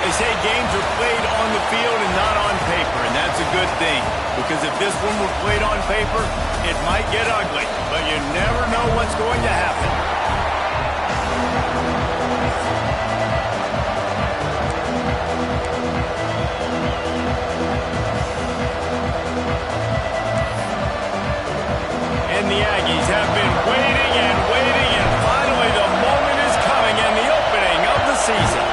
They say games are played on the field and not on paper, and that's a good thing. Because if this one were played on paper, it might get ugly. But you never know what's going to happen. And the Aggies have been waiting and waiting, and finally the moment is coming and the opening of the season.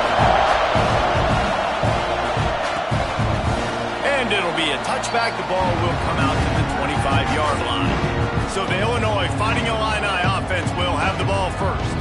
And it'll be a touchback. The ball will come out to the 25-yard line. So the Illinois Fighting Illini offense will have the ball first.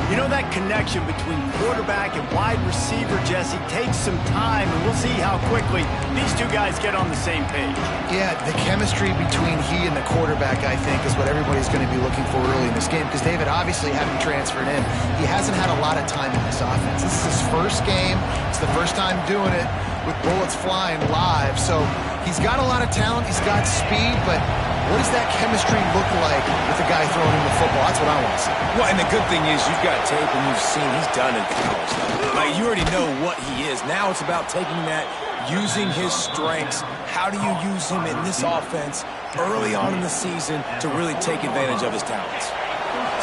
You know, that connection between quarterback and wide receiver, Jesse, takes some time, and we'll see how quickly these two guys get on the same page. Yeah, the chemistry between he and the quarterback, I think, is what everybody's going to be looking for early in this game, because David, obviously, having transferred in, he hasn't had a lot of time in this offense. This is his first game. It's the first time doing it with bullets flying live. So he's got a lot of talent. He's got speed, but what does that chemistry look like with the guy throwing him the football? That's what I want to see. Well, and the good thing is you've got tape and you've seen he's done it at the college level. Like, you already know what he is. Now it's about taking that, using his strengths. How do you use him in this offense early on in the season to really take advantage of his talents?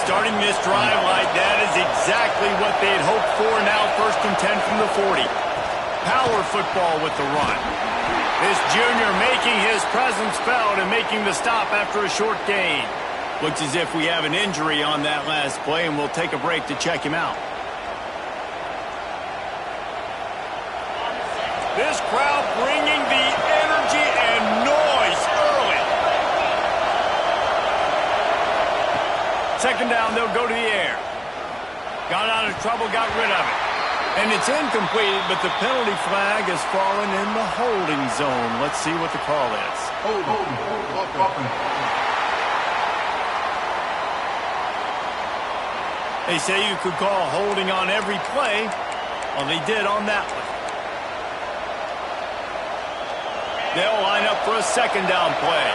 Starting this drive like that is exactly what they'd hoped for. Now 1st and 10 from the 40. Power football with the run. This junior making his presence felt and making the stop after a short gain. Looks as if we have an injury on that last play, and we'll take a break to check him out. This crowd bringing the energy and noise early. 2nd down, they'll go to the air. Got out of trouble, got rid of it. And it's incomplete, but the penalty flag has fallen in the holding zone. Let's see what the call is. They say you could call holding on every play. Well, they did on that one. They'll line up for a 2nd down play.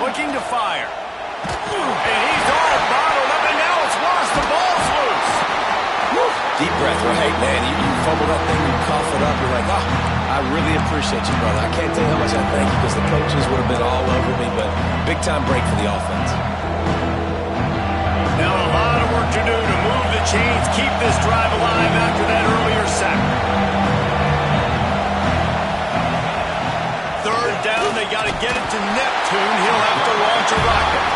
Looking to fire. And he's all bottled up, and now it's worse. The ball's loose. Woo. Deep breath, right, man. You fumble that thing, you cough it up. You're like, oh, I really appreciate you, brother. I can't tell you how much I thank you, because the coaches would have been all over me, but big-time break for the offense. Now a lot of work to do to move the chains, keep this drive alive after that earlier sack. 3rd down, they got to get it to Neptune. He'll have to launch a rocket.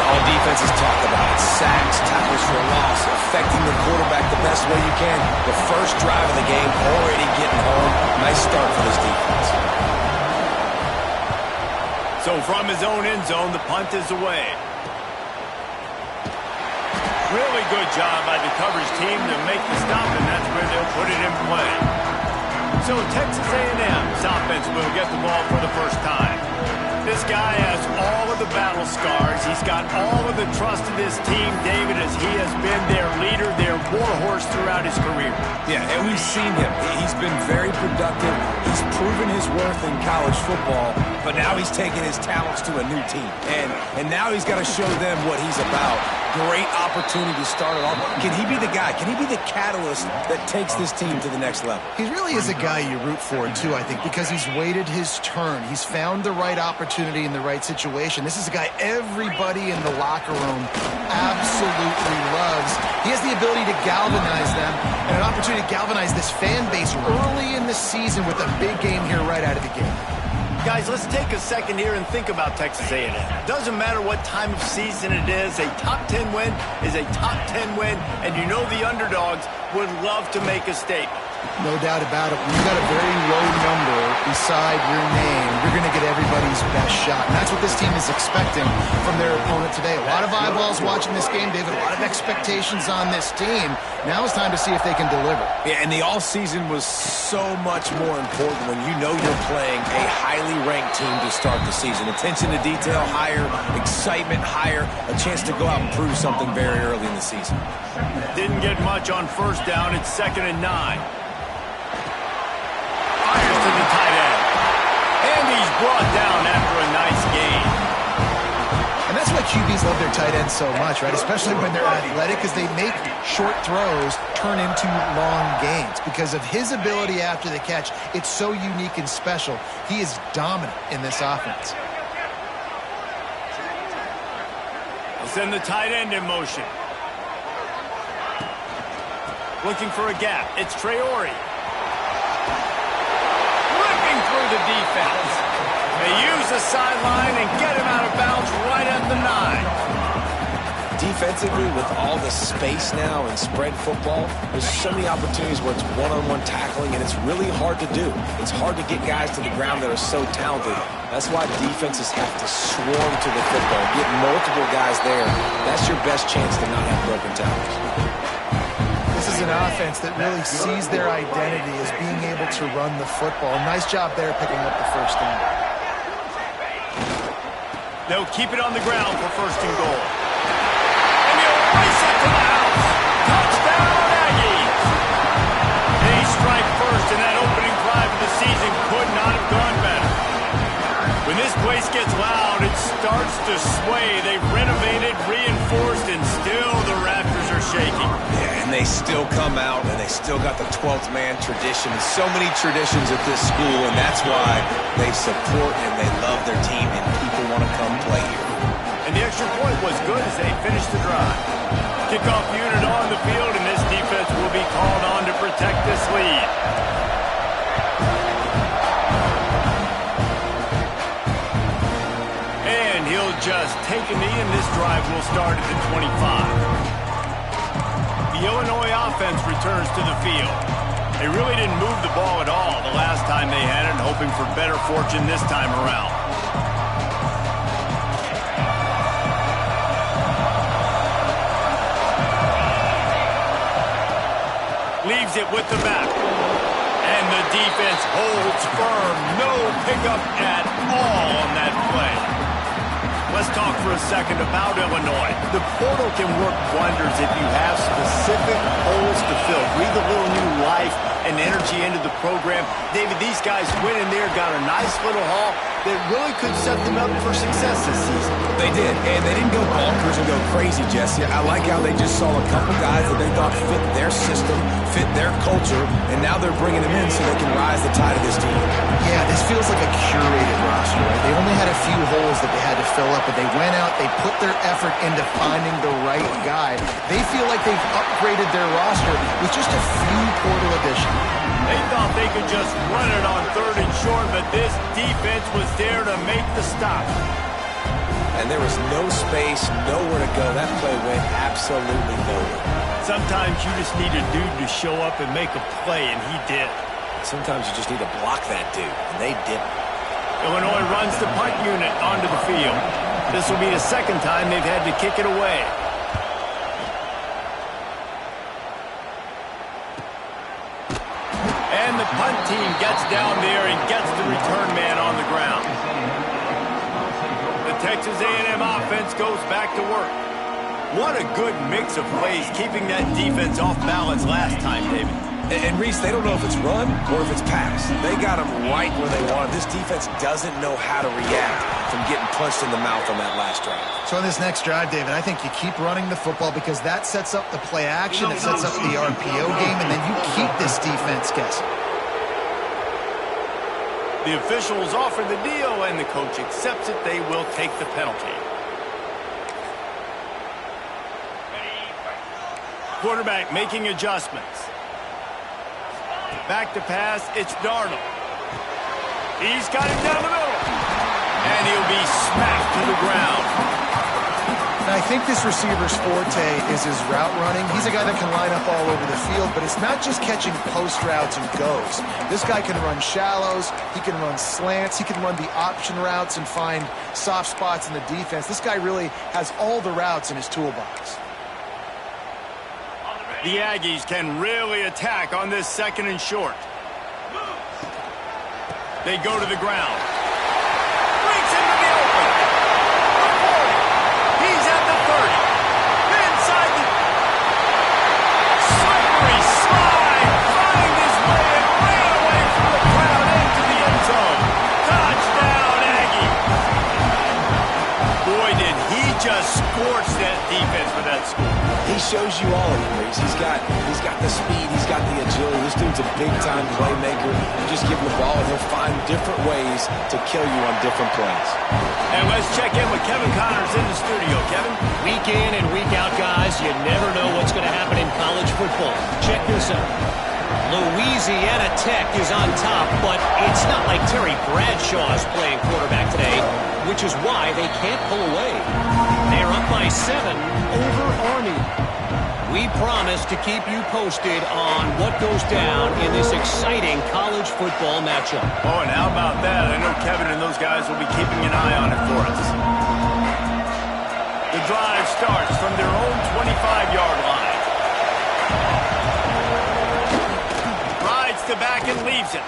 All defenses talk about it. Sacks, tackles for a loss, affecting the quarterback the best way you can. The first drive of the game, already getting home. Nice start for this defense. So from his own end zone, the punt is away. Really good job by the coverage team to make the stop, and that's where they'll put it in play. So Texas A&M's offense will get the ball for the first time. This guy has all of the battle scars. He's got all of the trust of this team, David, as he has been their leader, their warhorse throughout his career. Yeah, and we've seen him. He's been very productive. He's proven his worth in college football, but now he's taking his talents to a new team. And now he's got to show them what he's about. Great opportunity to start it off. Can he be the guy? Can he be the catalyst that takes this team to the next level? He really is a guy you root for, too, I think, because he's waited his turn. He's found the right opportunity in the right situation. This is a guy everybody in the locker room absolutely loves. He has the ability to galvanize them and an opportunity to galvanize this fan base early in the season with a big game here right out of the gate. Guys, let's take a second here and think about Texas A&M. Doesn't matter what time of season it is, a top 10 win is a top 10 win, and you know the underdogs would love to make a statement. No doubt about it. When you've got a very low number beside your name, you're going to get everybody's best shot. And that's what this team is expecting from their opponent today. A lot of eyeballs watching this game, David. A lot of expectations on this team. Now it's time to see if they can deliver. Yeah, and the all-season was so much more important when you know you're playing a highly ranked team to start the season. Attention to detail higher, excitement higher, a chance to go out and prove something very early in the season. Didn't get much on 1st down. It's 2nd and 9. Fires to the tight end. And he's brought down after a nice gain. And that's what you DBs love their tight ends so much, right? Especially when they're athletic, because they make short throws turn into long gains. Because of his ability after the catch, it's so unique and special. He is dominant in this offense. We'll send the tight end in motion. Looking for a gap. It's Traore. Ripping through the defense. They use the sideline and get him out of bounds right at the 9. Defensively, with all the space now and spread football, there's so many opportunities where it's one-on-one tackling, and it's really hard to do. It's hard to get guys to the ground that are so talented. That's why defenses have to swarm to the football, get multiple guys there. That's your best chance to not have broken tackles. This is an offense that really sees their identity as being able to run the football. Nice job there picking up the first down. They'll keep it on the ground for first and goal. And he'll race it to the house. Touchdown, Aggies! They strike first, and that opening drive of the season could not have gone better. When this place gets loud, it starts to sway. They've renovated, reinforced, and still the Raptors are shaking. Yeah, and they still come out, and they still got the 12th man tradition. So many traditions at this school, and that's why they support and they love their team, and people want to come play here. And the extra point was good as they finished the drive. Kickoff unit on the field, and this defense will be called on to protect this lead. And he'll just take a knee, and this drive will start at the 25. The Illinois offense returns to the field. They really didn't move the ball at all the last time they had it, hoping for better fortune this time around. Leaves it with the back. And the defense holds firm. No pickup at all on that play. Let's talk for a second about Illinois. The portal can work wonders if you have specific holes to fill. Breathe a little new life and energy into the program. David, these guys went in there, got a nice little haul that really could set them up for success this season. They did, and they didn't go bonkers and go crazy, Jesse. I like how they just saw a couple guys that they thought fit their system, fit their culture, and now they're bringing them in so they can rise the tide of this team. Yeah, this feels like a curated roster, right? They only had a few holes that they had to fill up, but they went out, they put their effort into finding the right guy. They feel like they've upgraded their roster with just a few portal additions. They thought they could just run it on 3rd and short, but this defense was there to make the stop. And there was no space, nowhere to go. That play went absolutely nowhere. Sometimes you just need a dude to show up and make a play, and he did. Sometimes you just need to block that dude, and they didn't. Illinois runs the punt unit onto the field. This will be the second time they've had to kick it away. And the punt team gets down there and gets the return man on the ground. The Texas A&M offense goes back to work. What a good mix of plays, keeping that defense off balance last time, David. And Reese, they don't know if it's run or if it's pass. They got them right where they want. This defense doesn't know how to react from getting punched in the mouth on that last drive. So on this next drive, David, I think you keep running the football because that sets up the play action, it sets up the RPO game, and then you keep this defense guessing. The officials offer the deal, and the coach accepts it. They will take the penalty. Quarterback making adjustments. Back to pass, it's Darnold. He's got him down the middle. And he'll be smacked to the ground. And I think this receiver's forte is his route running. He's a guy that can line up all over the field, but it's not just catching post routes and goes. This guy can run shallows, he can run slants, he can run the option routes and find soft spots in the defense. This guy really has all the routes in his toolbox. The Aggies can really attack on this 2nd and short. They go to the ground. Breaks into the open. He's at the 30. Inside the... Slippery slide. Find his way and ran away from the crowd into the end zone. Touchdown, Aggie. Boy, did he just he shows you all of it, Maurice. He's got the speed, he's got the agility. This dude's a big-time playmaker. You just give him the ball, and he'll find different ways to kill you on different plays. And let's check in with Kevin Connors in the studio. Kevin? Week in and week out, guys, you never know what's going to happen in college football. Check this out. Louisiana Tech is on top, but it's not like Terry Bradshaw is playing quarterback today, which is why they can't pull away. They're up by 7 over Army. We promise to keep you posted on what goes down in this exciting college football matchup. Oh, and how about that? I know Kevin and those guys will be keeping an eye on it for us. The drive starts from their own 25-yard line. Rides to back and leaves it.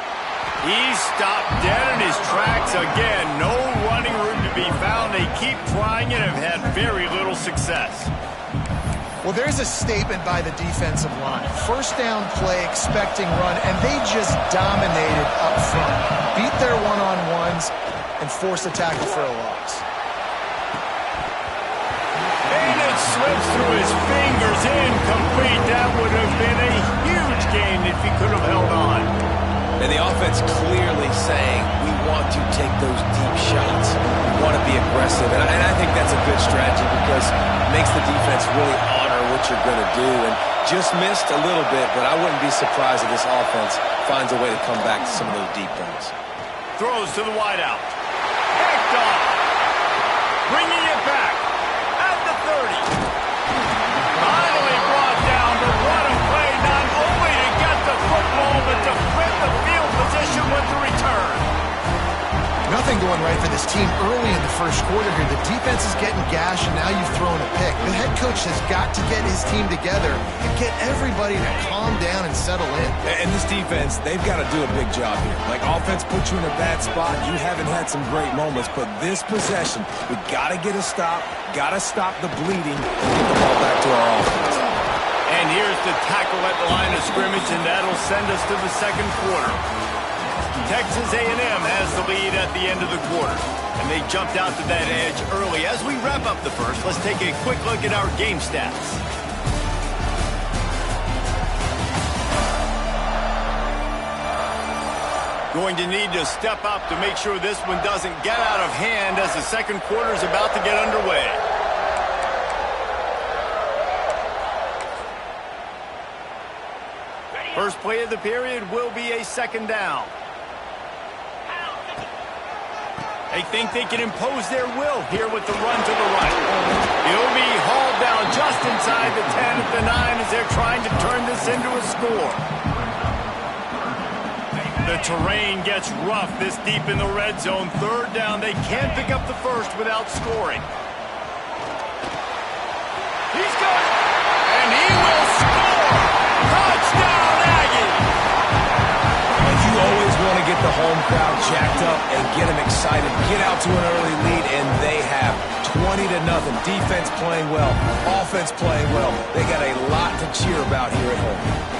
He's stopped dead in his tracks again. No running room to be found. They keep trying and have had very little success. Well, there's a statement by the defensive line. First down play, expecting run, and they just dominated up front. Beat their one-on-ones and forced a tackle for a loss. And it slips through his fingers, incomplete. That would have been a huge gain if he could have held on. And the offense clearly saying, we want to take those deep shots. We want to be aggressive. And I think that's a good strategy because it makes the defense really honor what you're going to do. And just missed a little bit, but I wouldn't be surprised if this offense finds a way to come back to some of those deep runs. Throws to the wideout. Picked off. Bringing it back at the 30. Finally brought down, but what a play, not only to get the football, but to flip the field position with the return. Nothing going right for this team early in the first quarter here. The defense is getting gashed, and now you've thrown a pick. The head coach has got to get his team together and get everybody to calm down and settle in. And this defense, they've got to do a big job here. Like, offense puts you in a bad spot. You haven't had some great moments, but this possession, we got to get a stop, got to stop the bleeding, and get the ball back to our offense. And here's the tackle at the line of scrimmage, and that'll send us to the second quarter. Texas A&M has the lead at the end of the quarter, and they jumped out to that edge early. As we wrap up the first, let's take a quick look at our game stats. Going to need to step up to make sure this one doesn't get out of hand as the second quarter is about to get underway. First play of the period will be a second down. They think they can impose their will here with the run to the right. He'll be hauled down just inside the 10 at the 9 as they're trying to turn this into a score. The terrain gets rough this deep in the red zone. Third down, they can't pick up the first without scoring. He's got it, and he will score! Touchdown, Aggie! Like, you always want to get the home crowd jacked up and get them excited, get out to an early lead, and they have 20-0. Defense playing well, offense playing well. They got a lot to cheer about here at home.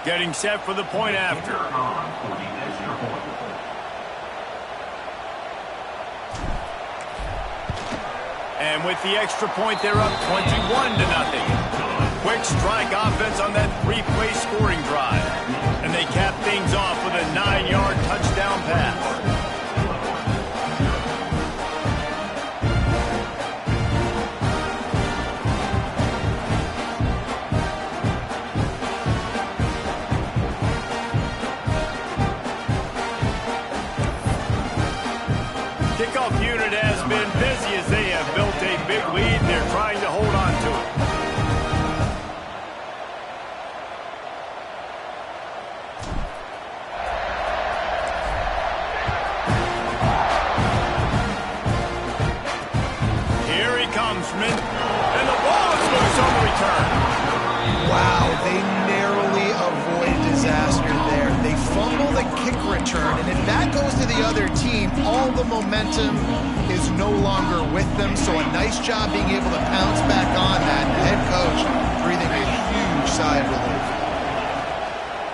Getting set for the point after. And with the extra point, they're up 21-0. Quick strike offense on that three-play scoring drive. And they cap things off with a 9-yard touchdown pass. Kickoff unit has been busy as they have built a big lead, and they're trying to hold on to it. Here he comes, and the ball is loose on the return. Wow, they narrowly avoid disaster there. They fumble the kick return, and if that goes to the other team, all the momentum is no longer with them, so a nice job being able to pounce back on that. The head coach breathing a huge sigh of relief.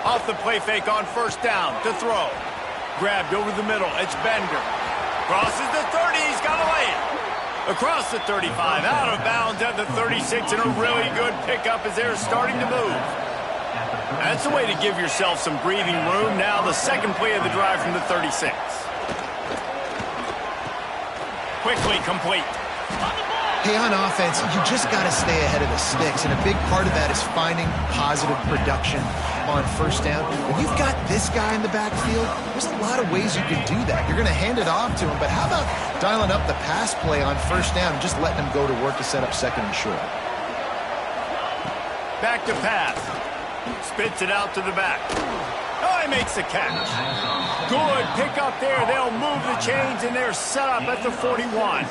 Off the play fake on first down to throw. Grabbed over the middle. It's Bender. Crosses the 30. He's got to lay it. Across the 35. Out of bounds at the 36. And a really good pickup as they're starting to move. That's a way to give yourself some breathing room. Now the second play of the drive from the 36. Quickly complete. Hey, on offense, you just got to stay ahead of the sticks, and a big part of that is finding positive production on first down. When you've got this guy in the backfield, there's a lot of ways you can do that. You're going to hand it off to him, but how about dialing up the pass play on first down and just letting him go to work to set up second and short? Back to pass. Spits it out to the back. Oh, he makes the catch. Good pick up there. They'll move the chains, and they're set up at the 41.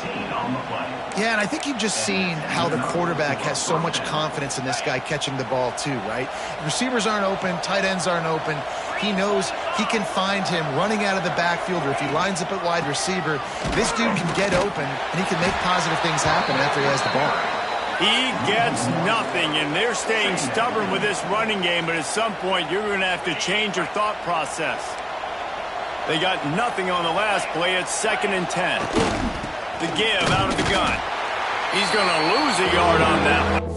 Yeah, and I think you've just seen how the quarterback has so much confidence in this guy catching the ball too, right? Receivers aren't open, tight ends aren't open. He knows he can find him running out of the backfield, or if he lines up at wide receiver, this dude can get open, and he can make positive things happen after he has the ball. He gets nothing, and they're staying stubborn with this running game, but at some point you're going to have to change your thought process. They got nothing on the last play. It's 2nd and 10. The give out of the gun. He's going to lose a yard on that one.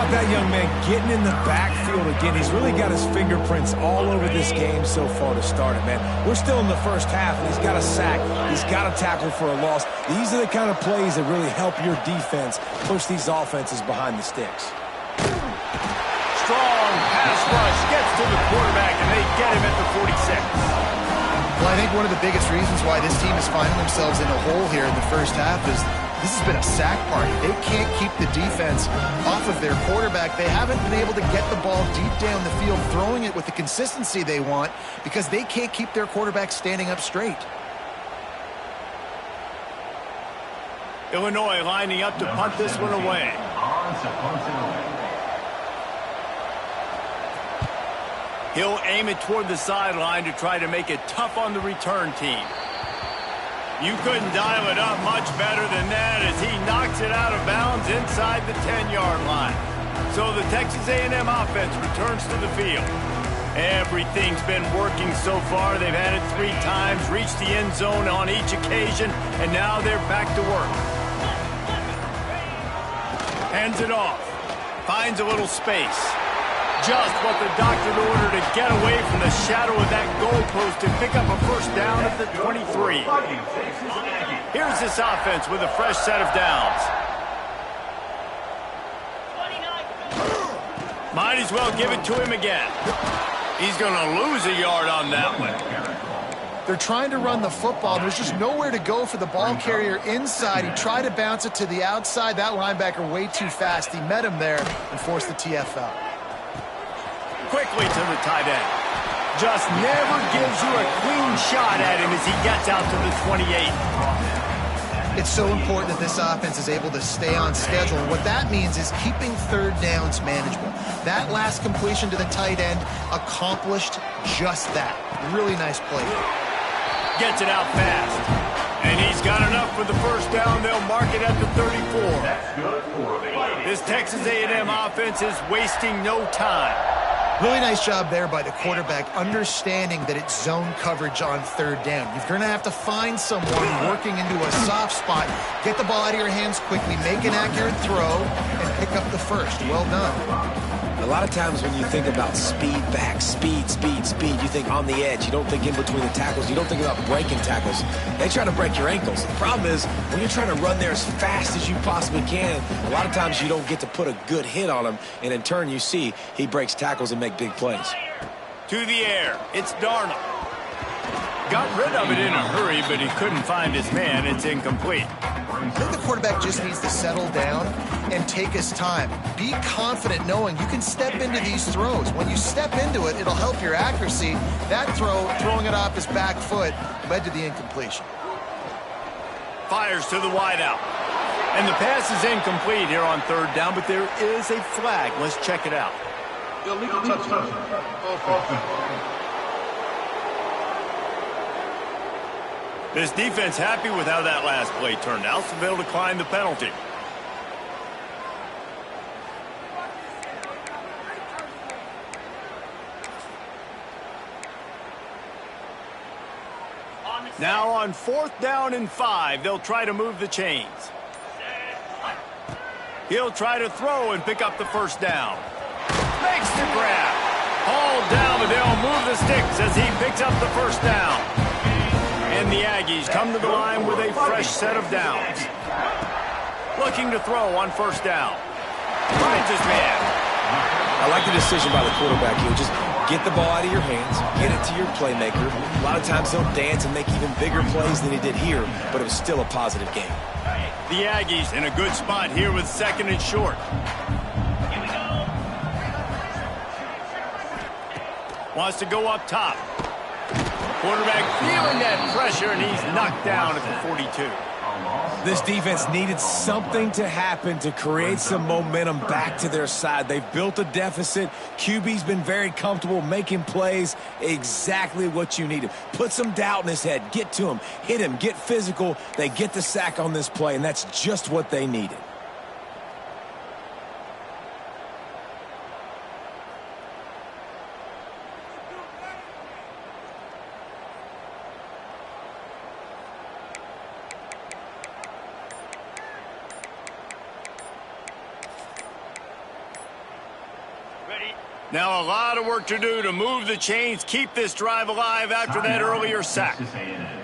That young man getting in the backfield again. He's really got his fingerprints all over this game so far to start it, man. We're still in the first half, and he's got a sack. He's got a tackle for a loss. These are the kind of plays that really help your defense push these offenses behind the sticks. Strong pass rush gets to the quarterback, and they get him at the 46. Well, I think one of the biggest reasons why this team is finding themselves in a hole here in the first half is this has been a sack party. They can't keep the defense off of their quarterback. They haven't been able to get the ball deep down the field, throwing it with the consistency they want because they can't keep their quarterback standing up straight. Illinois lining up to punt this one away. He'll aim it toward the sideline to try to make it tough on the return team. You couldn't dial it up much better than that as he knocks it out of bounds inside the 10-yard line. So the Texas A&M offense returns to the field. Everything's been working so far. They've had it 3 times, reached the end zone on each occasion, and now they're back to work. Hands it off. Finds a little space. Just what the doctor ordered to get away from the shadow of that goalpost and pick up a first down at the 23. Here's this offense with a fresh set of downs. Might as well give it to him again. He's going to lose a yard on that one. They're trying to run the football. There's just nowhere to go for the ball carrier inside. He tried to bounce it to the outside. That linebacker way too fast. He met him there and forced the TFL. Quickly to the tight end. Just never gives you a clean shot at him as he gets out to the 28. It's so important that this offense is able to stay on schedule. And what that means is keeping third downs manageable. That last completion to the tight end accomplished just that. Really nice play. Gets it out fast. And he's got enough for the first down. They'll mark it at the 34. This Texas A&M offense is wasting no time. Really nice job there by the quarterback, understanding that it's zone coverage on third down. You're going to have to find someone working into a soft spot, get the ball out of your hands quickly, make an accurate throw, and pick up the first. Well done. A lot of times when you think about speed back, speed, you think on the edge. You don't think in between the tackles. You don't think about breaking tackles. They try to break your ankles. The problem is when you're trying to run there as fast as you possibly can, a lot of times you don't get to put a good hit on him, and in turn you see he breaks tackles and make big plays. To the air, it's Darnold. Got rid of it in a hurry, but he couldn't find his man. It's incomplete. I think the quarterback just needs to settle down and take his time. Be confident knowing you can step into these throws. When you step into it, it'll help your accuracy. That throw, throwing it off his back foot, led to the incompletion. Fires to the wideout. And the pass is incomplete here on third down, but there is a flag. Let's check it out. Illegal touchdown. This defense happy with how that last play turned out, so they'll decline the penalty. Now on 4th down and 5, they'll try to move the chains. He'll try to throw and pick up the first down. Makes the grab. Hauled down, but they'll move the sticks as he picks up the first down. And the Aggies come to the line with a fresh set of downs. Looking to throw on first down. Finds his man. I like the decision by the quarterback here. Just get the ball out of your hands, get it to your playmaker. A lot of times he'll dance and make even bigger plays than he did here, but it was still a positive game. The Aggies in a good spot here with 2nd and short. Wants to go up top. Quarterback feeling that pressure, and he's knocked down at the 42. This defense needed something to happen to create some momentum back to their side. They've built a deficit. QB's been very comfortable making plays. Exactly what you needed. Put some doubt in his head. Get to him. Hit him. Get physical. They get the sack on this play, and that's just what they needed. Now a lot of work to do to move the chains, keep this drive alive after that earlier sack.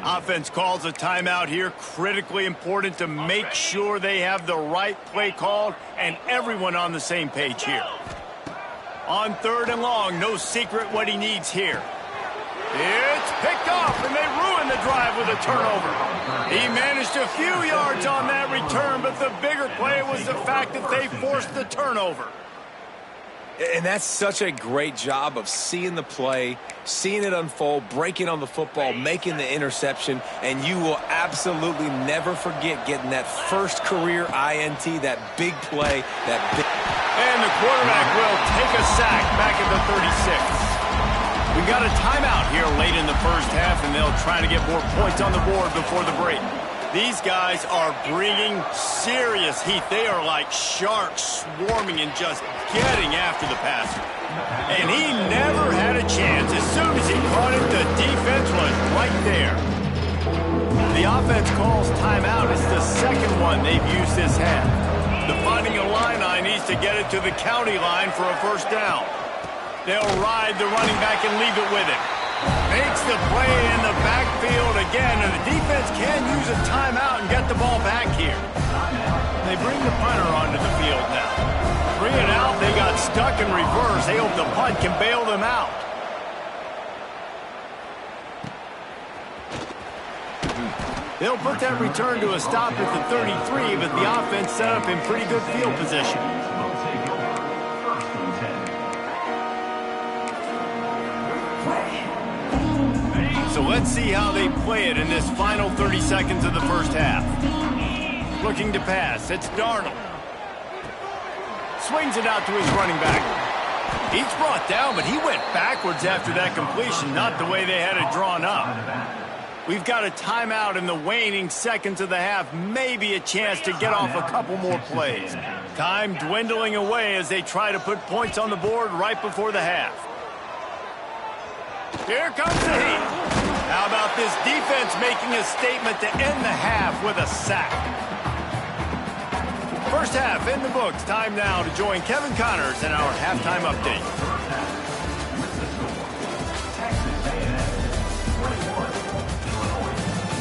Offense calls a timeout here, critically important to make sure they have the right play called and everyone on the same page here. On 3rd and long, no secret what he needs here. It's picked off, and they ruin the drive with a turnover. He managed a few yards on that return, but the bigger play was the fact that they forced the turnover. And that's such a great job of seeing the play, seeing it unfold, breaking on the football, making the interception, and you will absolutely never forget getting that first career INT, that big play, that big... And the quarterback will take a sack back at the 36. We got a timeout here late in the first half, and they'll try to get more points on the board before the break. These guys are bringing serious heat. They are like sharks swarming and just getting after the passer. And he never had a chance. As soon as he caught it, the defense was right there. The offense calls timeout. It's the second one they've used this half. The Fighting Illini needs to get it to the county line for a first down. They'll ride the running back and leave it with him. Makes the play in the backfield again, and the defense can use a timeout and get the ball back here. They bring the punter onto the field now. 3 and out, they got stuck in reverse. They hope the punt can bail them out. They'll put that return to a stop at the 33, but the offense set up in pretty good field position. So let's see how they play it in this final 30 seconds of the first half. Looking to pass. It's Darnold. Swings it out to his running back. He's brought down, but he went backwards after that completion, not the way they had it drawn up. We've got a timeout in the waning seconds of the half, maybe a chance to get off a couple more plays. Time dwindling away as they try to put points on the board right before the half. Here comes the heat. How about this defense making a statement to end the half with a sack? First half in the books. Time now to join Kevin Connors in our halftime update.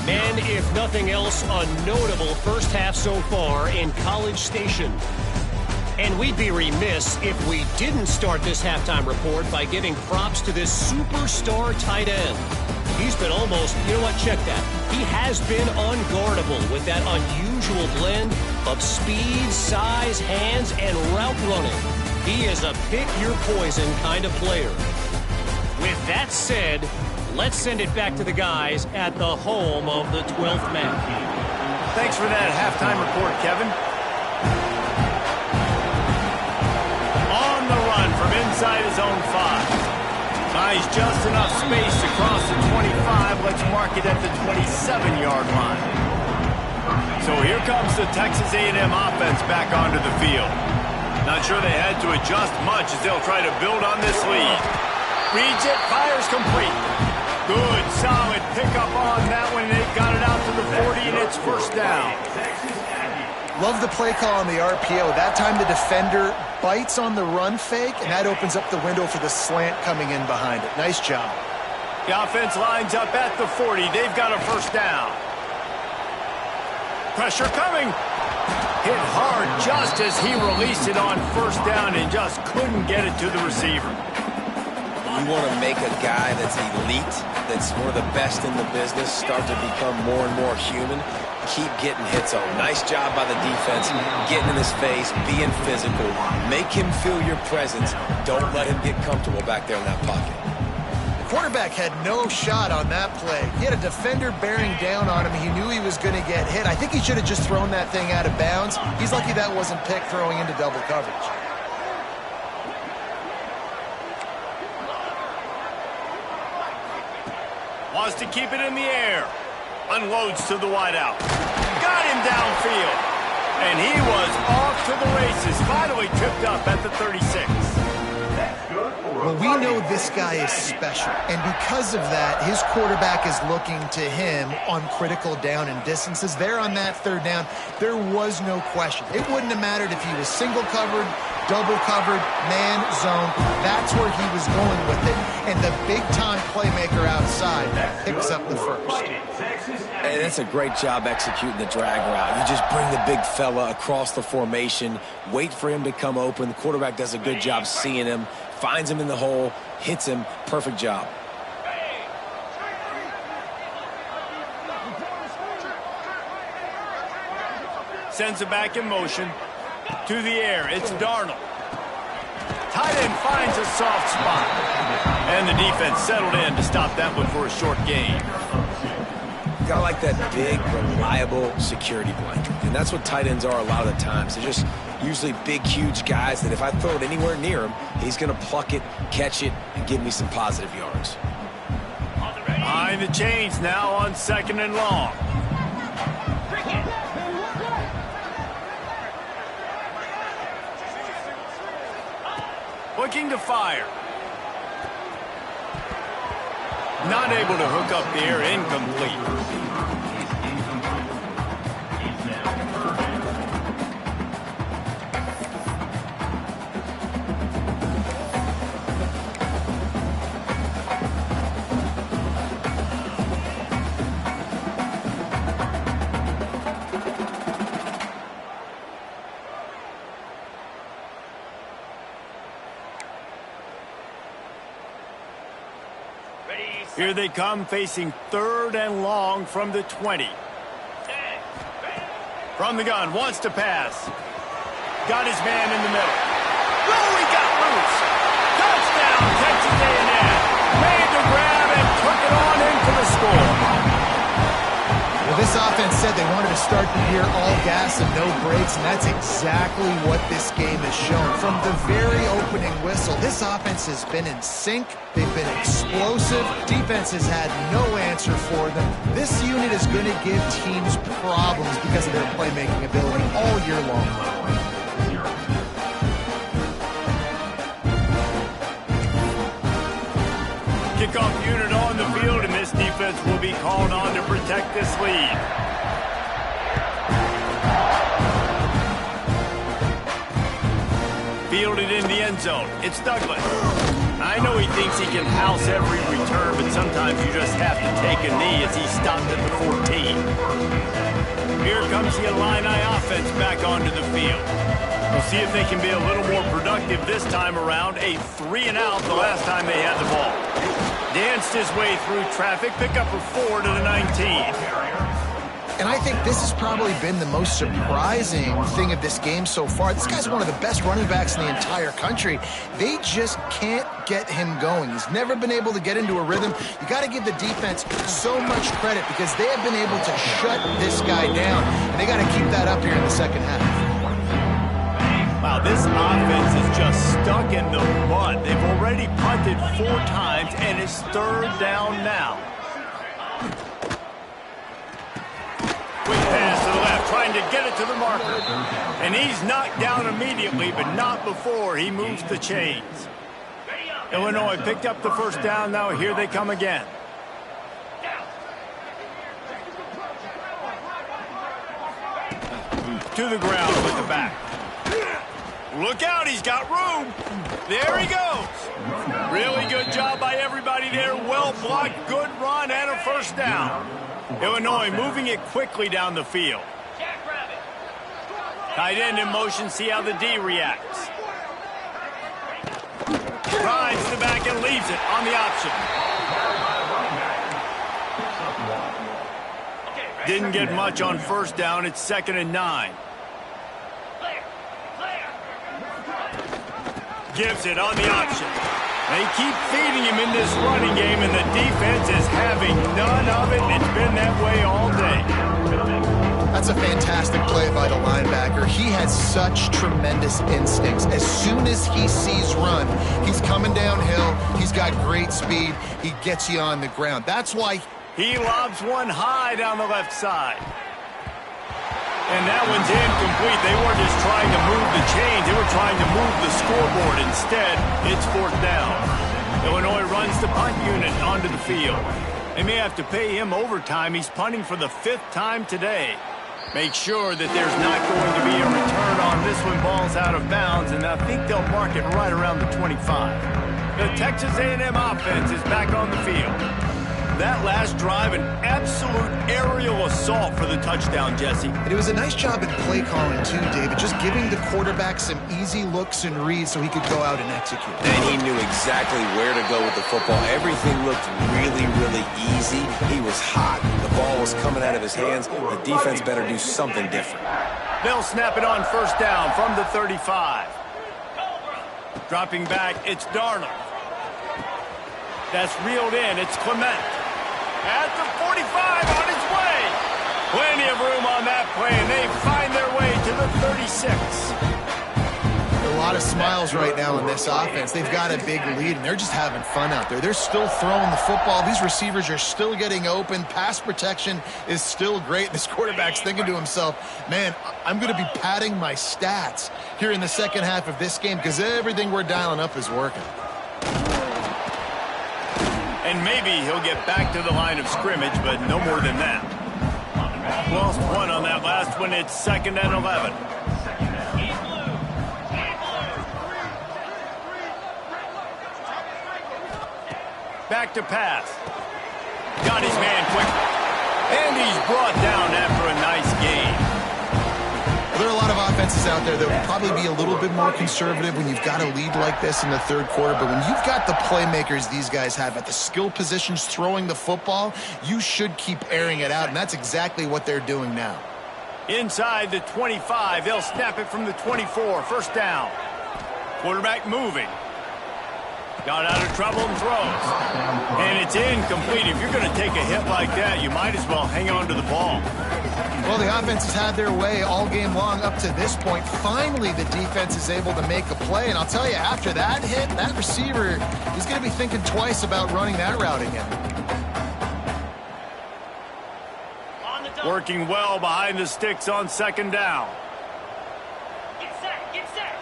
And if nothing else, a notable first half so far in College Station. And we'd be remiss if we didn't start this halftime report by giving props to this superstar tight end. He's been almost, you know what, check that. He has been unguardable with that unusual blend of speed, size, hands, and route running. He is a pick-your-poison kind of player. With that said, let's send it back to the guys at the home of the 12th man. Thanks for that halftime report, Kevin. On the run from inside his own 5. Buys just enough space to cross the 25. Let's mark it at the 27-yard line. So here comes the Texas A&M offense back onto the field. Not sure they had to adjust much as they'll try to build on this lead. Reads it, fires complete. Good, solid pickup on that one. They got it out to the 40, and it's first down. Love the play call on the RPO. That time the defender bites on the run fake, and that opens up the window for the slant coming in behind it. Nice job. The offense lines up at the 40. They've got a first down. Pressure coming. Hit hard just as he released it on first down and just couldn't get it to the receiver. You want to make a guy that's elite, that's one of the best in the business, start to become more and more human. Keep getting hits on. Nice job by the defense, getting in his face, being physical. Make him feel your presence. Don't let him get comfortable back there in that pocket. The quarterback had no shot on that play. He had a defender bearing down on him. He knew he was going to get hit. I think he should have just thrown that thing out of bounds. He's lucky that wasn't picked throwing into double coverage. Wants to keep it in the air. Unloads to the wideout. Got him downfield. And he was off to the races. Finally tipped up at the 36. Well, we know this guy is special. And because of that, his quarterback is looking to him on critical down and distances. There on that third down, there was no question. It wouldn't have mattered if he was single covered, double covered, man, zone. That's where he was going with it. And the big-time playmaker outside picks up the first. And that's a great job executing the drag route. You just bring the big fella across the formation, wait for him to come open. The quarterback does a good job seeing him, finds him in the hole, hits him. Perfect job. Sends it back in motion. To the air, it's Darnold. Tight end finds a soft spot. And the defense settled in to stop that one for a short gain. Got like that big, reliable security blanket. And that's what tight ends are a lot of the times. They're just usually big, huge guys that if I throw it anywhere near him, he's going to pluck it, catch it, and give me some positive yards. Behind the chains now on 2nd and long. Looking to fire. Not able to hook up the air, incomplete. Here they come, facing 3rd and long from the 20. From the gun, wants to pass. Got his man in the middle. Oh, he got loose. Touchdown, Texas A&M. Made the grab and took it on in for the score. Well, this offense said they wanted to start the year all gas and no brakes, and that's exactly what this game has shown. From the very opening whistle, this offense has been in sync. They've been explosive. Defense has had no answer for them. This unit is going to give teams problems because of their playmaking ability all year long. Kickoff unit on the field, and this defense will be called on to protect this lead. Fielded in the end zone. It's Douglas. I know he thinks he can house every return, but sometimes you just have to take a knee as he stopped at the 14. Here comes the Illini offense back onto the field. We'll see if they can be a little more productive this time around. A 3-and-out the last time they had the ball. Danced his way through traffic, pick up a 4 to the 19. And I think this has probably been the most surprising thing of this game so far. This guy's one of the best running backs in the entire country. They just can't get him going. He's never been able to get into a rhythm. You got to give the defense so much credit because they have been able to shut this guy down. And they got to keep that up here in the second half. Wow, this offense is just stuck in the mud. They've already punted 4 times, and it's 3rd down now. Quick pass to the left, trying to get it to the marker. And he's knocked down immediately, but not before he moves the chains. Illinois picked up the first down. Now here they come again. To the ground with the back. Look out, he's got room. There he goes. Really good job by everybody there. Well blocked, good run, and a first down. Illinois moving it quickly down the field. Tight end in motion, see how the D reacts. Rides the back and leaves it on the option. Didn't get much on first down. It's 2nd and 9. Gives it on the option. They keep feeding him in this running game, and the defense is having none of it. It's been that way all day. That's a fantastic play by the linebacker. He has such tremendous instincts. As soon as he sees run, he's coming downhill. He's got great speed. He gets you on the ground. That's why he lobs one high down the left side. And that one's incomplete. They weren't just trying to move the chains. They were trying to move the scoreboard. Instead, it's 4th down. Illinois runs the punt unit onto the field. They may have to pay him overtime. He's punting for the 5th time today. Make sure that there's not going to be a return on this one. Ball's out of bounds, and I think they'll mark it right around the 25. The Texas A&M offense is back on the field. That last drive, an absolute aerial assault for the touchdown, Jesse. And it was a nice job in play calling, too, David, just giving the quarterback some easy looks and reads so he could go out and execute. And he knew exactly where to go with the football. Everything looked really, really easy. He was hot. The ball was coming out of his hands. The defense better do something different. They'll snap it on first down from the 35. Dropping back, it's Darnold. That's reeled in. It's Clement. At the 45, on his way. Plenty of room on that play, and they find their way to the 36. A lot of smiles right now in this offense. They've got a big lead, and they're just having fun out there. They're still throwing the football. These receivers are still getting open. Pass protection is still great. This quarterback's thinking to himself, man, I'm going to be padding my stats here in the second half of this game because everything we're dialing up is working. And maybe he'll get back to the line of scrimmage, but no more than that. Lost one on that last one. It's 2nd and 11. Back to pass. Got his man quickly. And he's brought down after a nice game. There are a lot of offenses out there that will probably be a little bit more conservative when you've got a lead like this in the 3rd quarter. But when you've got the playmakers these guys have at the skill positions throwing the football, you should keep airing it out. And that's exactly what they're doing now. Inside the 25, they'll snap it from the 24. First down. Quarterback moving. Got out of trouble and throws. And it's incomplete. If you're going to take a hit like that, you might as well hang on to the ball. Well, the offense has had their way all game long up to this point. Finally, the defense is able to make a play. And I'll tell you, after that hit, that receiver is going to be thinking twice about running that route again. Working well behind the sticks on 2nd down. Get set, get set.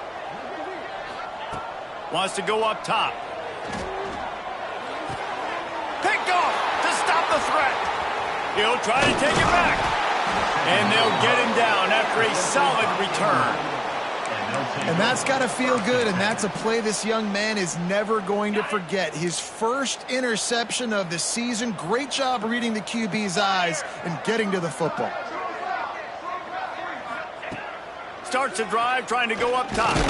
Wants to go up top. Picked off to stop the threat. He'll try to take it back. And they'll get him down after a solid return. And that's got to feel good, and that's a play this young man is never going to forget. His first interception of the season. Great job reading the QB's eyes and getting to the football. Starts a drive trying to go up top. They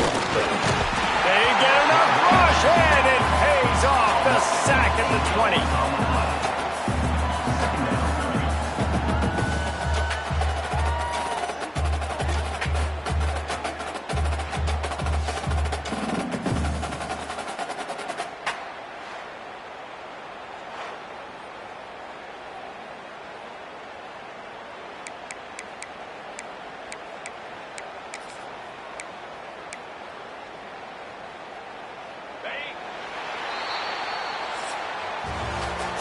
get enough rush, and it pays off. The sack at the 20.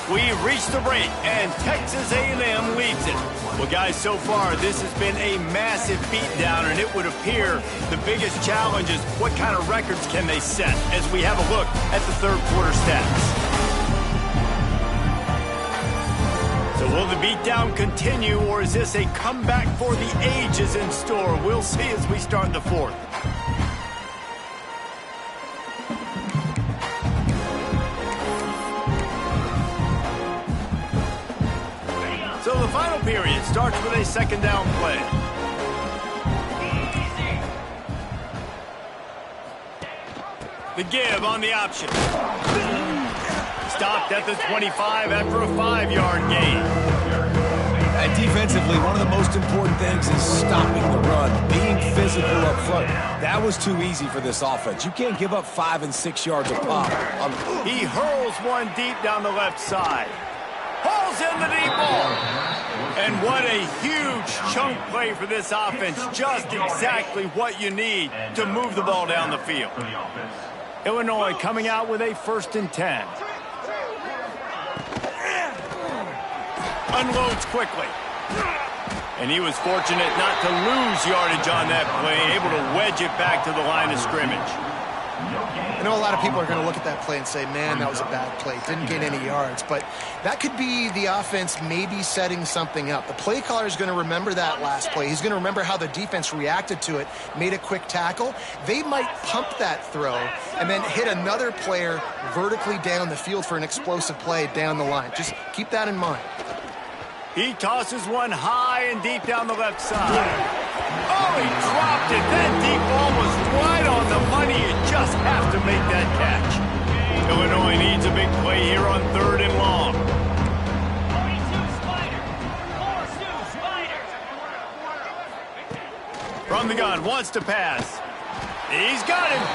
We've reached the break, and Texas A&M leads it. Well, guys, so far, this has been a massive beatdown, and it would appear the biggest challenge is what kind of records can they set as we have a look at the third quarter stats. So will the beatdown continue, or is this a comeback for the ages in store? We'll see as we start the fourth. So the final period starts with a second down play. The give on the option. Stopped at the 25 after a 5-yard gain. And defensively, one of the most important things is stopping the run, being physical up front. That was too easy for this offense. You can't give up 5 and 6 yards a pop. He hurls one deep down the left side. Hauls in the deep ball. And what a huge chunk play for this offense. Just exactly what you need to move the ball down the field. Illinois coming out with a 1st and 10. Unloads quickly. And he was fortunate not to lose yardage on that play, able to wedge it back to the line of scrimmage. I know a lot of people are going to look at that play and say, man, that was a bad play. Didn't gain any yards. But that could be the offense maybe setting something up. The play caller is going to remember that last play. He's going to remember how the defense reacted to it, made a quick tackle. They might pump that throw and then hit another player vertically down the field for an explosive play down the line. Just keep that in mind. He tosses one high and deep down the left side. Oh, he dropped it. That deep ball was right on the money. You just have to make that catch. Illinois needs a big play here on 3rd and long. 42 Spider. 42 Spider. From the gun, wants to pass. He's got him.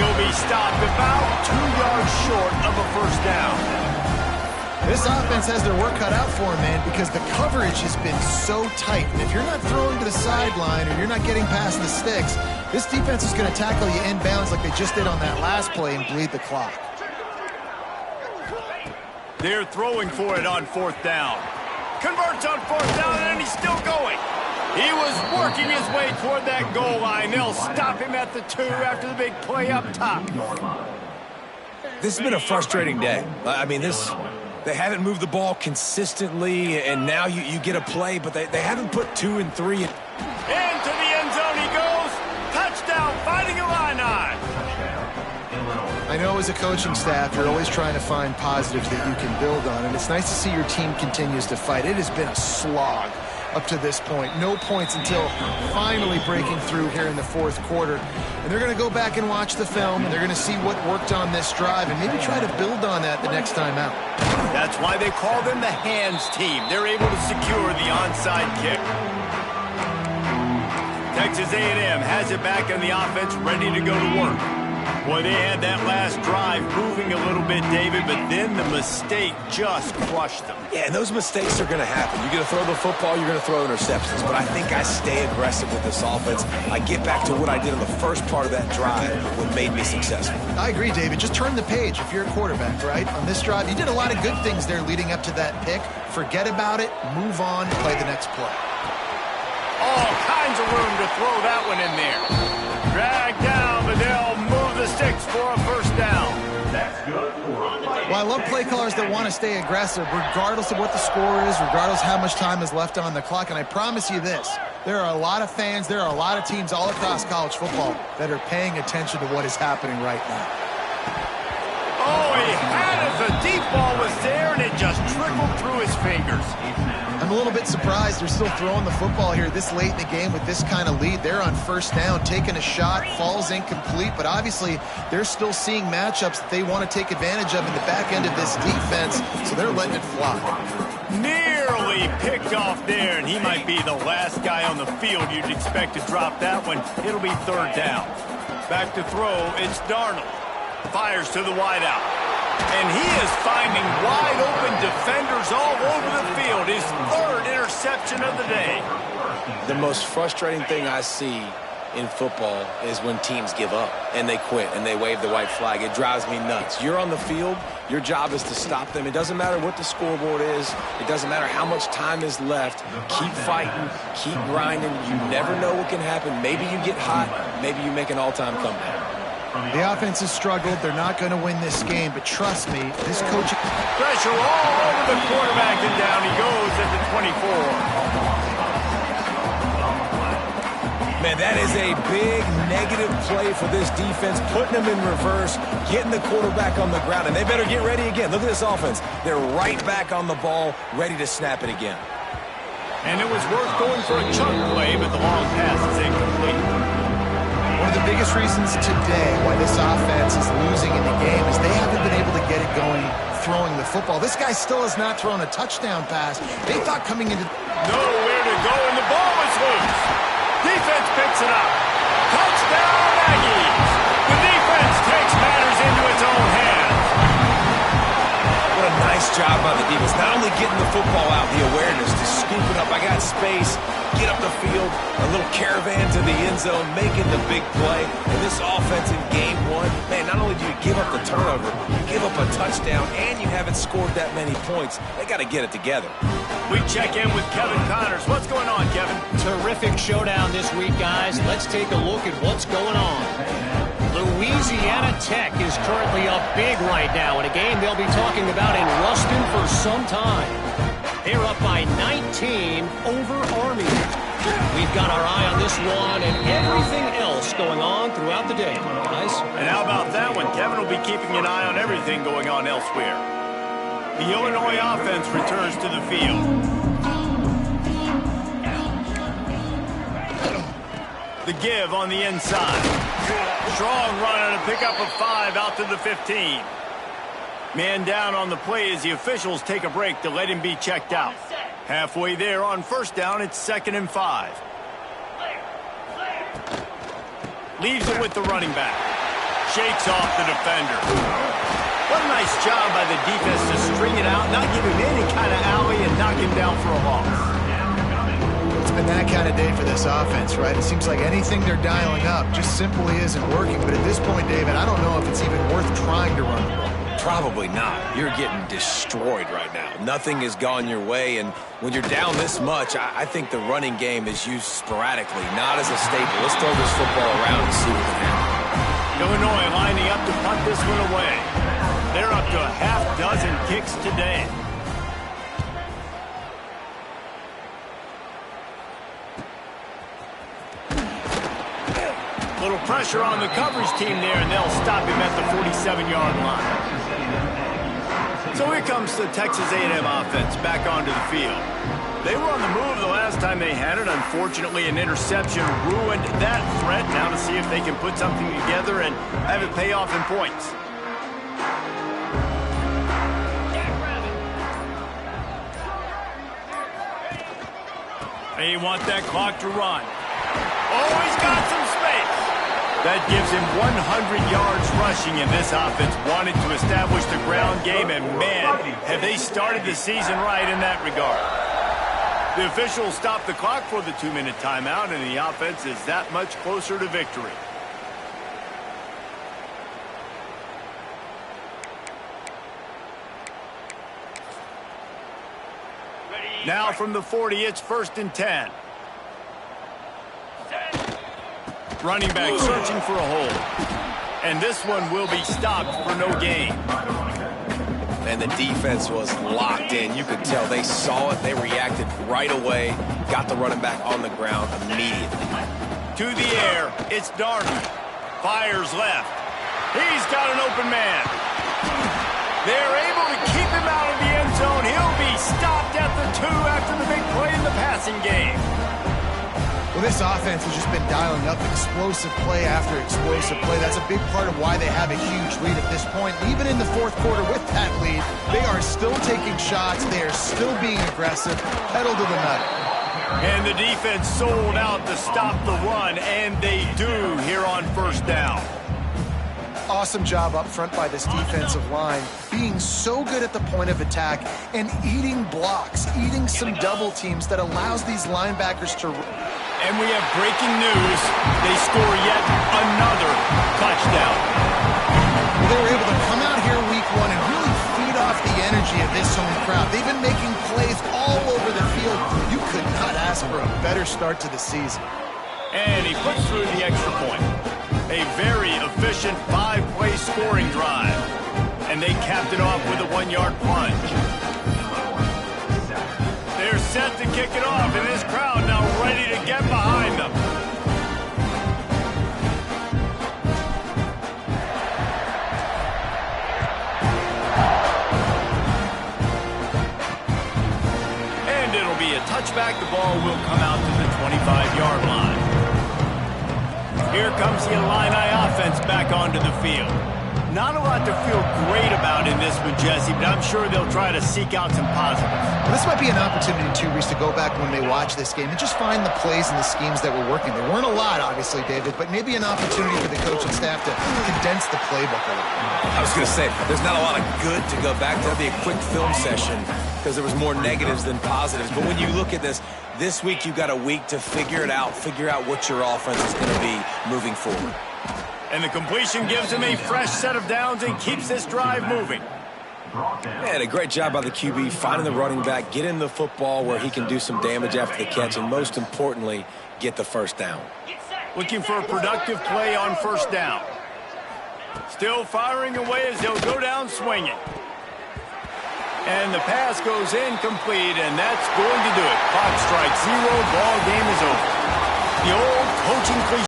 He'll be stopped about 2 yards short of a 1st down. This offense has their work cut out for them, man, because the coverage has been so tight. And if you're not throwing to the sideline or you're not getting past the sticks, this defense is going to tackle you inbounds like they just did on that last play and bleed the clock. They're throwing for it on 4th down. Converts on 4th down, and he's still going. He was working his way toward that goal line. They'll stop him at the 2 after the big play up top. This has been a frustrating day. I mean, they haven't moved the ball consistently, and now you get a play, but they haven't put 2 and 3. Into the end zone he goes. Touchdown, Fighting Illini. I know as a coaching staff, you're always trying to find positives that you can build on, and it's nice to see your team continues to fight. It has been a slog up to this point. No points until finally breaking through here in the 4th quarter. And they're going to go back and watch the film, and they're going to see what worked on this drive and maybe try to build on that the next time out. That's why they call them the hands team. They're able to secure the onside kick. Texas A&M has it back in the offense, ready to go to work. Boy, they had that last drive moving a little bit, David, but then the mistake just crushed them. Yeah, and those mistakes are going to happen. You're going to throw the football, you're going to throw interceptions. But I think I stay aggressive with this offense. I get back to what I did in the first part of that drive, what made me successful. I agree, David. Just turn the page if you're a quarterback, right? On this drive, you did a lot of good things there leading up to that pick. Forget about it, move on, play the next play. All kinds of room to throw that one in there. Drag down, but they'll move the sticks for a 1st down. Well, I love play callers that want to stay aggressive regardless of what the score is, regardless how much time is left on the clock. And I promise you this, there are a lot of fans, there are a lot of teams all across college football that are paying attention to what is happening right now. Oh, he had it. The deep ball was there, and it just trickled through his fingers. I'm a little bit surprised they're still throwing the football here this late in the game with this kind of lead. They're on first down, taking a shot, falls incomplete, but obviously they're still seeing matchups that they want to take advantage of in the back end of this defense, so they're letting it fly. Nearly picked off there, and he might be the last guy on the field you'd expect to drop that one. It'll be third down. Back to throw, it's Darnold. Fires to the wideout. And he is finding wide-open defenders all over the field. His third interception of the day. The most frustrating thing I see in football is when teams give up and they quit and they wave the white flag. It drives me nuts. You're on the field. Your job is to stop them. It doesn't matter what the scoreboard is. It doesn't matter how much time is left. Keep fighting. Keep grinding. You never know what can happen. Maybe you get hot. Maybe you make an all-time comeback. The offense has struggled. They're not going to win this game, but trust me, this coaching... Pressure all over the quarterback, and down he goes at the 24. Man, that is a big negative play for this defense, putting them in reverse, getting the quarterback on the ground, and they better get ready again. Look at this offense. They're right back on the ball, ready to snap it again. And it was worth going for a chunk play, but the long pass is incomplete. One of the biggest reasons today why this offense is losing in the game is they haven't been able to get it going throwing the football. This guy still has not thrown a touchdown pass. They thought coming into... Nowhere to go, and the ball is loose. Defense picks it up. Touchdown, Aggies. The defense takes matters into its own hands. What a nice job by the defense. Not only getting the football out, the awareness to scoop it up. I got space. Get up the field, a little caravan to the end zone, making the big play. And this offense in game one, man, not only do you give up the turnover, you give up a touchdown, and you haven't scored that many points. They got to get it together. We check in with Kevin Connors. What's going on, Kevin? Terrific showdown this week, guys. Let's take a look at what's going on. Louisiana Tech is currently up big right now in a game they'll be talking about in Ruston for some time. They're up by 19 over Army. We've got our eye on this one and everything else going on throughout the day, guys. And how about that one? Kevin will be keeping an eye on everything going on elsewhere. The Illinois offense returns to the field. The give on the inside. Strong run and a pickup of 5 out to the 15. Man down on the play as the officials take a break to let him be checked out. Halfway there on first down, it's 2nd and 5. Leaves it with the running back. Shakes off the defender. What a nice job by the defense to string it out, not give him any kind of alley, and knock him down for a loss. It's been that kind of day for this offense, right? It seems like anything they're dialing up just simply isn't working. But at this point, David, I don't know if it's even worth trying to run the ball. Probably not. You're getting destroyed right now. Nothing has gone your way, and when you're down this much, I think the running game is used sporadically, not as a staple. Let's throw this football around and see what can happen. Illinois lining up to punt this one away. They're up to a half-dozen kicks today. Little pressure on the coverage team there, and they'll stop him at the 47-yard line. So here comes the Texas A&M offense back onto the field. They were on the move the last time they had it. Unfortunately, an interception ruined that threat. Now to see if they can put something together and have it pay off in points. They want that clock to run. Oh, he's got some space. That gives him 100 yards rushing, and this offense wanted to establish the ground game, and man, have they started the season right in that regard. The officials stopped the clock for the 2-minute timeout, and the offense is that much closer to victory. Now from the 40, it's 1st and 10. Running back searching for a hole. And this one will be stopped for no gain. And the defense was locked in. You could tell they saw it. They reacted right away. Got the running back on the ground immediately. To the air, it's Darnold. Fires left. He's got an open man. They're able to keep him out of the end zone. He'll be stopped at the 2 after the big play in the passing game. Well, this offense has just been dialing up explosive play after explosive play. That's a big part of why they have a huge lead at this point. Even in the fourth quarter with that lead, they are still taking shots. They are still being aggressive, pedal to the metal. And the defense sold out to stop the run, and they do here on first down. Awesome job up front by this defensive line, being so good at the point of attack and eating blocks, eating some double teams that allows these linebackers to... And we have breaking news. They score yet another touchdown. They were able to come out here week 1 and really feed off the energy of this home crowd. They've been making plays all over the field. You could not ask for a better start to the season. And he puts through the extra point. A very efficient 5-play scoring drive. And they capped it off with a 1-yard plunge. They're set to kick it off, and this crowd now ready to get behind them. And it'll be a touchback. The ball will come out to the 25-yard line. Here comes the Illini offense back onto the field. Not a lot to feel great about in this one, Jesse, but I'm sure they'll try to seek out some positives. Well, this might be an opportunity, too, Reese, to go back when they watch this game and just find the plays and the schemes that were working. There weren't a lot, obviously, David, but maybe an opportunity for the coaching staff to condense the playbook a little. I was going to say, there's not a lot of good to go back to. That'd be a quick film session because there was more negatives than positives. But when you look at this week you've got a week to figure it out, figure out what your offense is going to be moving forward. And the completion gives him a fresh set of downs and keeps this drive moving. And a great job by the QB finding the running back, getting the football where he can do some damage after the catch, and most importantly, get the first down. Looking for a productive play on first down. Still firing away as they'll go down swinging. And the pass goes incomplete, and that's going to do it. Clock strikes 0, ball game is over. The old coaching cliche.